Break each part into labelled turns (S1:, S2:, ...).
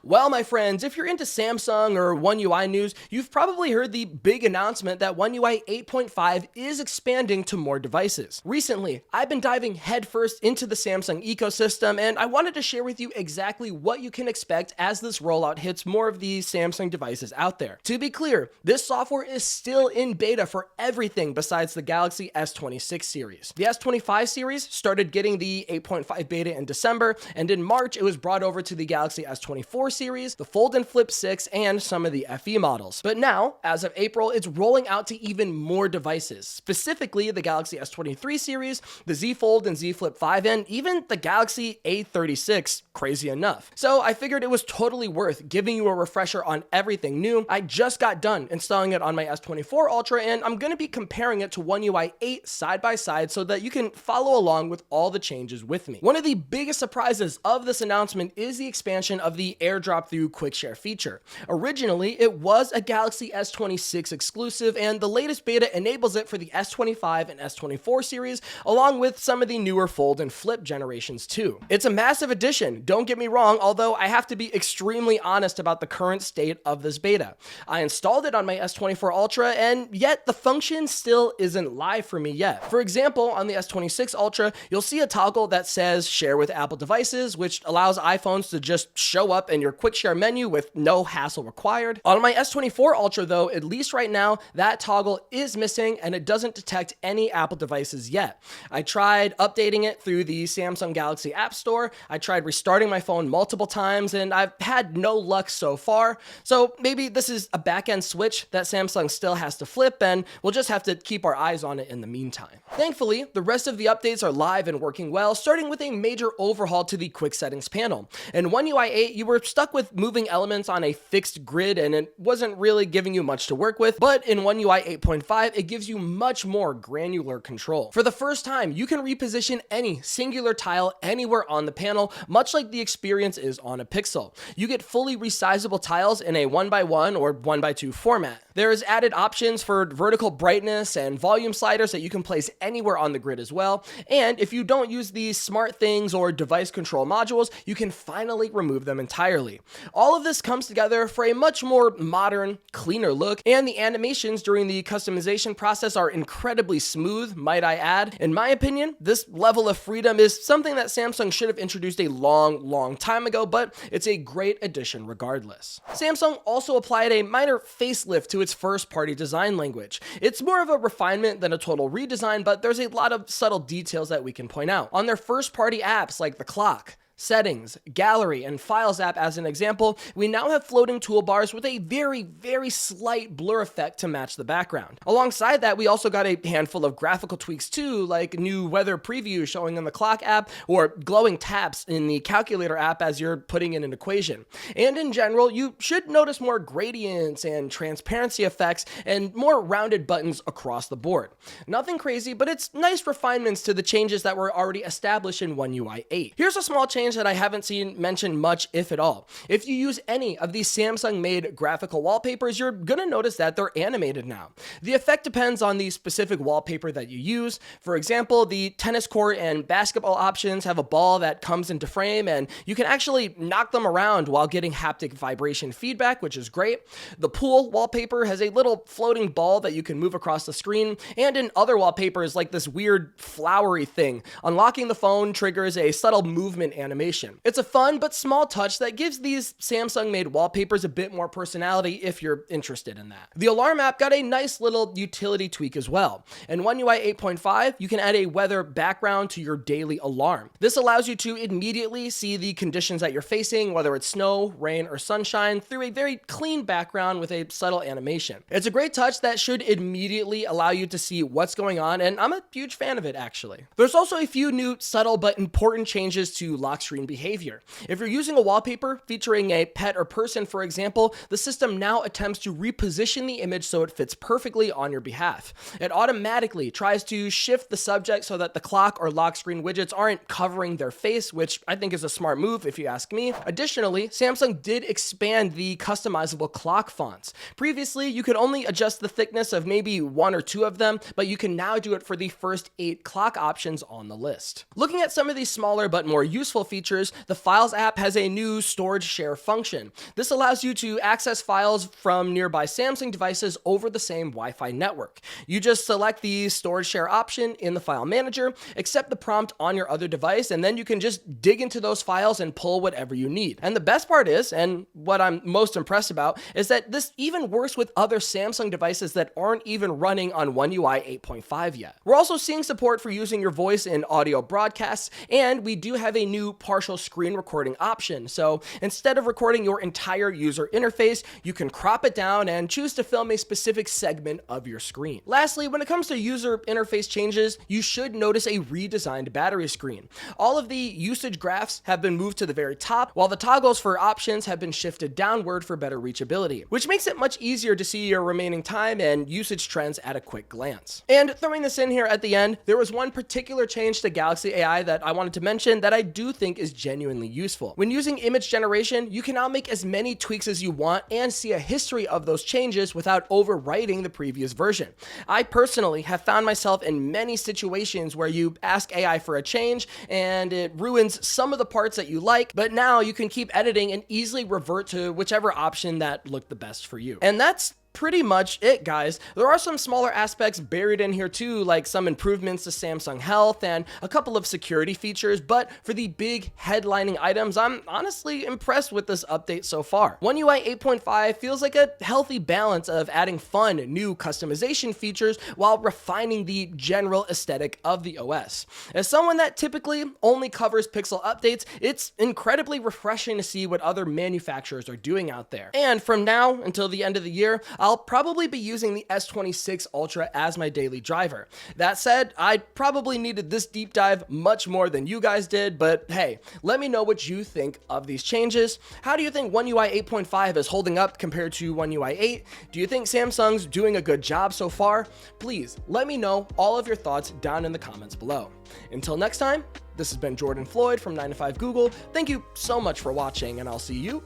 S1: Well, my friends, if you're into Samsung or One UI news, you've probably heard the big announcement that One UI 8.5 is expanding to more devices. Recently, I've been diving headfirst into the Samsung ecosystem, and I wanted to share with you exactly what you can expect as this rollout hits more of the Samsung devices out there. To be clear, this software is still in beta for everything besides the Galaxy S26 series. The S25 series started getting the 8.5 beta in December, and in March, it was brought over to the Galaxy S24 series, the Fold and Flip 6, and some of the FE models. But now, as of April, it's rolling out to even more devices, specifically the Galaxy S23 series, the Z Fold and Z Flip 5, and even the Galaxy A36, crazy enough. So I figured it was totally worth giving you a refresher on everything new. I just got done installing it on my S24 Ultra, and I'm going to be comparing it to One UI 8 side by side so that you can follow along with all the changes with me. One of the biggest surprises of this announcement is the expansion of the AirDrop through Quick Share feature. Originally, it was a Galaxy S26 exclusive, and the latest beta enables it for the S25 and S24 series, along with some of the newer Fold and Flip generations too. It's a massive addition, don't get me wrong, although I have to be extremely honest about the current state of this beta. I installed it on my S24 Ultra, and yet the function still isn't live for me yet. For example, on the S26 Ultra, you'll see a toggle that says Share with Apple devices, which allows iPhones to just show up in your Quick Share menu with no hassle required. On my S24 Ultra though, at least right now, that toggle is missing and it doesn't detect any Apple devices yet. I tried updating it through the Samsung Galaxy App Store, I tried restarting my phone multiple times, and I've had no luck so far. So maybe this is a back-end switch that Samsung still has to flip, and we'll just have to keep our eyes on it in the meantime. Thankfully, the rest of the updates are live and working well, starting with a major overhaul to the quick settings panel. In One UI 8, you were stuck with moving elements on a fixed grid and it wasn't really giving you much to work with, but in One UI 8.5, it gives you much more granular control. For the first time, you can reposition any singular tile anywhere on the panel, much like the experience is on a Pixel. You get fully resizable tiles in a 1x1 or 1x2 format. There is added options for vertical brightness and volume sliders that you can place anywhere on the grid as well. And if you don't use these smart things or device control modules, you can finally remove them entirely. All of this comes together for a much more modern, cleaner look, and the animations during the customization process are incredibly smooth, might I add. In my opinion, this level of freedom is something that Samsung should have introduced a long time ago, but it's a great addition regardless. Samsung also applied a minor facelift to its first-party design language. It's more of a refinement than a total redesign, but there's a lot of subtle details that we can point out. On their first-party apps like the clock, Settings, Gallery, and Files app as an example, we now have floating toolbars with a very slight blur effect to match the background. Alongside that, we also got a handful of graphical tweaks too, like new weather preview showing in the clock app or glowing taps in the calculator app as you're putting in an equation. And in general, you should notice more gradients and transparency effects and more rounded buttons across the board. Nothing crazy, but it's nice refinements to the changes that were already established in One UI 8. Here's a small change that I haven't seen mentioned much, if at all. If you use any of these Samsung-made graphical wallpapers, you're gonna notice that they're animated now. The effect depends on the specific wallpaper that you use. For example, the tennis court and basketball options have a ball that comes into frame, and you can actually knock them around while getting haptic vibration feedback, which is great. The pool wallpaper has a little floating ball that you can move across the screen, and in other wallpapers like this weird flowery thing, unlocking the phone triggers a subtle movement animation. It's a fun but small touch that gives these Samsung-made wallpapers a bit more personality if you're interested in that. The alarm app got a nice little utility tweak as well. In One UI 8.5, you can add a weather background to your daily alarm. This allows you to immediately see the conditions that you're facing, whether it's snow, rain, or sunshine, through a very clean background with a subtle animation. It's a great touch that should immediately allow you to see what's going on, and I'm a huge fan of it actually. There's also a few new subtle but important changes to lock screen behavior. If you're using a wallpaper featuring a pet or person, for example, the system now attempts to reposition the image so it fits perfectly on your behalf. It automatically tries to shift the subject so that the clock or lock screen widgets aren't covering their face, which I think is a smart move if you ask me. Additionally, Samsung did expand the customizable clock fonts. Previously, you could only adjust the thickness of maybe one or two of them, but you can now do it for the first 8 clock options on the list. Looking at some of these smaller but more useful features features, the Files app has a new storage share function. This allows you to access files from nearby Samsung devices over the same Wi-Fi network. You just select the storage share option in the file manager, accept the prompt on your other device, and then you can just dig into those files and pull whatever you need. And the best part is, and what I'm most impressed about, is that this even works with other Samsung devices that aren't even running on One UI 8.5 yet. We're also seeing support for using your voice in audio broadcasts, and we do have a new partial screen recording option. So instead of recording your entire user interface, you can crop it down and choose to film a specific segment of your screen. Lastly, when it comes to user interface changes, you should notice a redesigned battery screen. All of the usage graphs have been moved to the very top, while the toggles for options have been shifted downward for better reachability, which makes it much easier to see your remaining time and usage trends at a quick glance. And throwing this in here at the end, there was one particular change to Galaxy AI that I wanted to mention that I do think is genuinely useful. When using image generation, you can now make as many tweaks as you want and see a history of those changes without overwriting the previous version. I personally have found myself in many situations where you ask AI for a change and it ruins some of the parts that you like, but now you can keep editing and easily revert to whichever option that looked the best for you. And that's pretty much it, guys. There are some smaller aspects buried in here too, like some improvements to Samsung Health and a couple of security features, but for the big headlining items, I'm honestly impressed with this update so far. One UI 8.5 feels like a healthy balance of adding fun, new customization features while refining the general aesthetic of the OS. As someone that typically only covers Pixel updates, it's incredibly refreshing to see what other manufacturers are doing out there. And from now until the end of the year, I'll probably be using the S26 Ultra as my daily driver. That said, I probably needed this deep dive much more than you guys did, but hey, let me know what you think of these changes. How do you think One UI 8.5 is holding up compared to One UI 8? Do you think Samsung's doing a good job so far? Please let me know all of your thoughts down in the comments below. Until next time, this has been Jordan Floyd from 9to5 Google. Thank you so much for watching, and I'll see you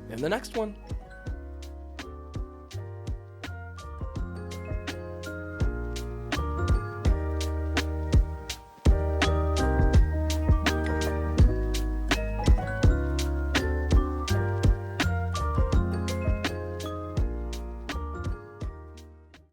S1: in the next one.